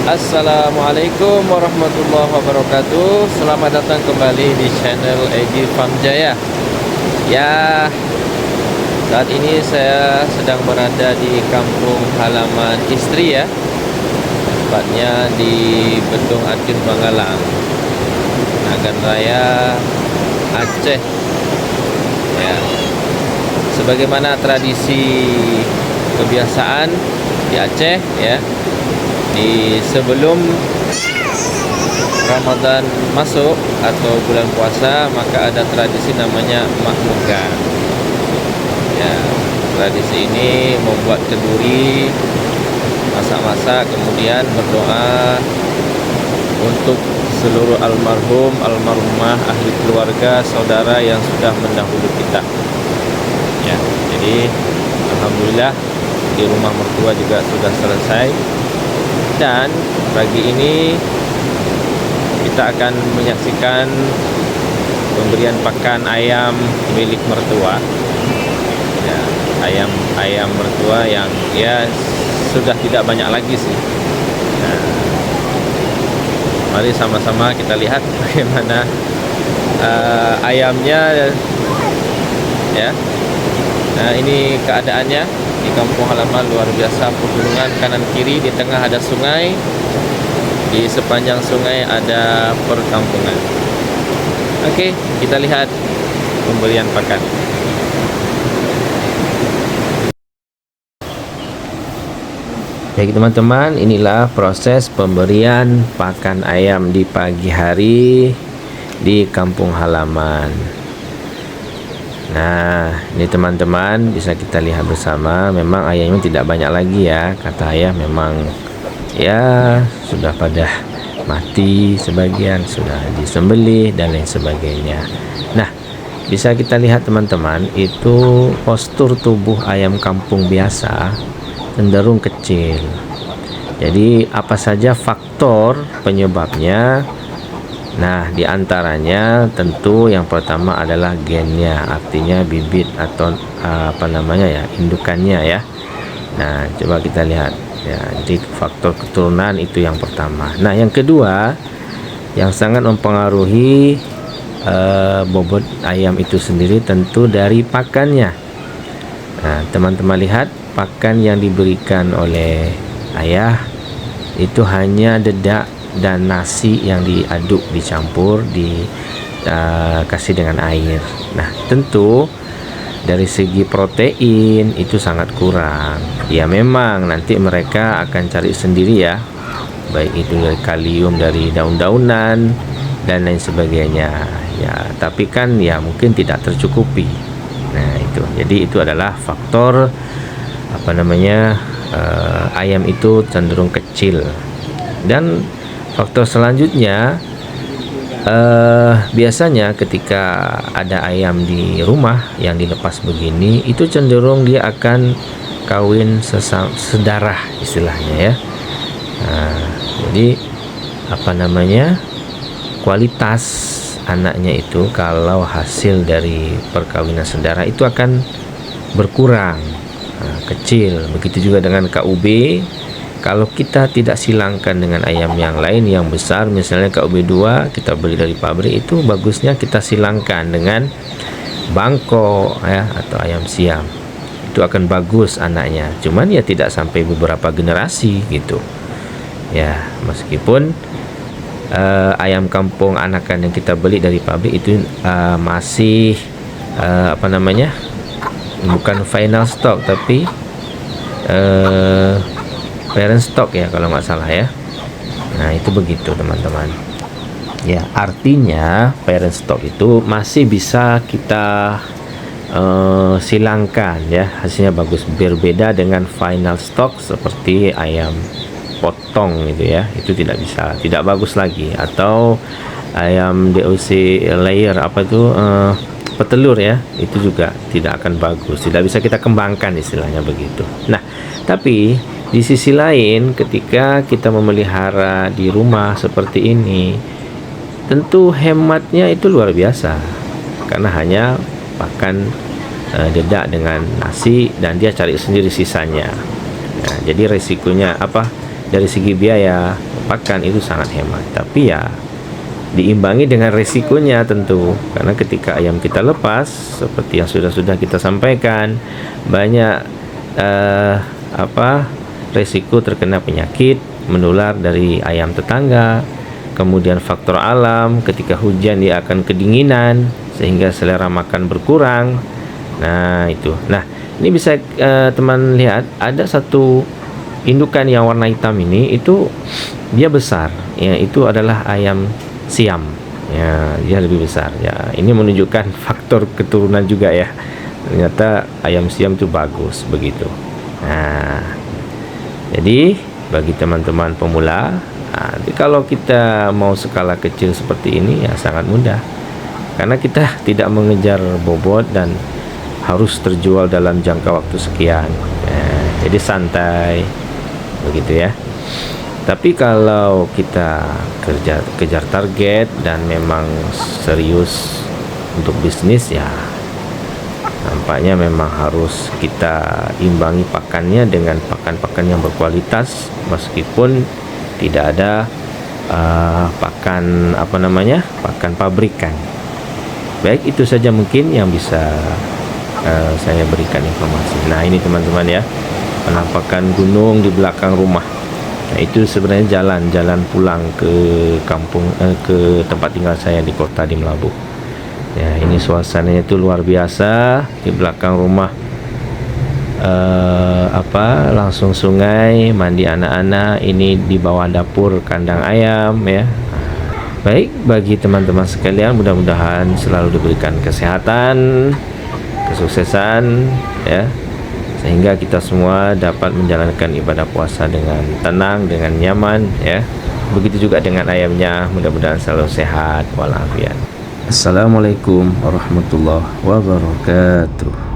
Assalamualaikum warahmatullahi wabarakatuh. Selamat datang kembali di channel Egi Farm Jaya. Ya, saat ini saya sedang berada di kampung halaman istri ya, tepatnya di Bedong Atin Banggalang, Nagan Raya, Aceh. Ya, sebagaimana tradisi kebiasaan di Aceh ya, di sebelum Ramadan masuk atau bulan puasa, maka ada tradisi namanya Mak Muka. Ya, tradisi ini membuat kenduri, masak-masak, kemudian berdoa untuk seluruh almarhum, almarhumah, ahli keluarga, saudara yang sudah mendahului kita. Ya, jadi alhamdulillah di rumah mertua juga sudah selesai. Dan pagi ini kita akan menyaksikan pemberian pakan ayam milik mertua. Ya, ayam mertua yang ya sudah tidak banyak lagi sih. Nah, mari sama-sama kita lihat bagaimana ayamnya ya. Nah, ini keadaannya di kampung halaman, luar biasa, pegunungan kanan kiri, di tengah ada sungai, di sepanjang sungai ada perkampungan. Oke, kita lihat pemberian pakan. Baik teman-teman, inilah proses pemberian pakan ayam di pagi hari di kampung halaman. Nah, ini teman-teman bisa kita lihat bersama, memang ayamnya tidak banyak lagi ya. Kata ayah memang ya sudah pada mati, sebagian sudah disembelih dan lain sebagainya. Nah, bisa kita lihat teman-teman, itu postur tubuh ayam kampung biasa cenderung kecil. Jadi apa saja faktor penyebabnya? Nah, diantaranya tentu yang pertama adalah gennya, artinya bibit atau indukannya ya. Nah, coba kita lihat ya. Jadi faktor keturunan itu yang pertama. Nah, yang kedua yang sangat mempengaruhi bobot ayam itu sendiri tentu dari pakannya. Nah, teman-teman lihat pakan yang diberikan oleh ayah itu hanya dedak dan nasi yang diaduk, dicampur, dikasih dengan air. Nah, tentu dari segi protein itu sangat kurang. Ya memang nanti mereka akan cari sendiri ya, baik itu dari kalium dari daun-daunan dan lain sebagainya. Ya, tapi kan ya mungkin tidak tercukupi. Nah, itu. Jadi itu adalah faktor ayam itu cenderung kecil. Dan faktor selanjutnya, biasanya ketika ada ayam di rumah yang dilepas begini, itu cenderung dia akan kawin sedarah istilahnya ya. Nah, jadi kualitas anaknya itu kalau hasil dari perkawinan sedarah itu akan berkurang, kecil. Begitu juga dengan KUB. Kalau kita tidak silangkan dengan ayam yang lain yang besar, misalnya KUB 2 kita beli dari pabrik, itu bagusnya kita silangkan dengan bangkok ya, atau ayam siam. Itu akan bagus anaknya. Cuman ya tidak sampai beberapa generasi gitu. Ya, meskipun ayam kampung anakan yang kita beli dari pabrik itu masih bukan final stock tapi parent stock ya kalau nggak salah ya. Nah, itu begitu teman-teman ya, artinya parent stock itu masih bisa kita silangkan ya, hasilnya bagus. Berbeda dengan final stock seperti ayam potong gitu ya, itu tidak bisa, tidak bagus lagi. Atau ayam DOC layer petelur ya, itu juga tidak akan bagus, tidak bisa kita kembangkan istilahnya begitu. Nah, tapi di sisi lain ketika kita memelihara di rumah seperti ini, tentu hematnya itu luar biasa karena hanya pakan dedak dengan nasi dan dia cari sendiri sisanya. Nah, jadi resikonya apa? Dari segi biaya pakan itu sangat hemat. Tapi ya diimbangi dengan resikonya tentu, karena ketika ayam kita lepas seperti yang sudah kita sampaikan, banyak resiko terkena penyakit menular dari ayam tetangga. Kemudian faktor alam, ketika hujan dia akan kedinginan sehingga selera makan berkurang. Nah itu, nah ini bisa teman lihat, ada satu indukan yang warna hitam ini, itu dia besar ya, itu adalah ayam siam ya, dia lebih besar ya. Ini menunjukkan faktor keturunan juga ya, ternyata ayam siam itu bagus begitu. Nah jadi bagi teman-teman pemula, kalau kita mau skala kecil seperti ini ya sangat mudah, karena kita tidak mengejar bobot dan harus terjual dalam jangka waktu sekian ya, jadi santai begitu ya. Tapi kalau kita kejar target dan memang serius untuk bisnis ya, nampaknya memang harus kita imbangi pakannya dengan pakan-pakan yang berkualitas, meskipun tidak ada pakan pakan pabrikan. Baik, itu saja mungkin yang bisa saya berikan informasi. Nah ini teman-teman ya, penampakan gunung di belakang rumah. Nah itu sebenarnya jalan pulang ke kampung, ke tempat tinggal saya di kota di Melabu. Ya ini suasananya itu luar biasa. Di belakang rumah langsung sungai, mandi anak-anak. Ini di bawah dapur kandang ayam ya. Baik, bagi teman-teman sekalian, mudah-mudahan selalu diberikan kesehatan, kesuksesan ya, sehingga kita semua dapat menjalankan ibadah puasa dengan tenang, dengan nyaman ya. Begitu juga dengan ayamnya, mudah-mudahan selalu sehat walafiat. Assalamualaikum warahmatullahi wabarakatuh.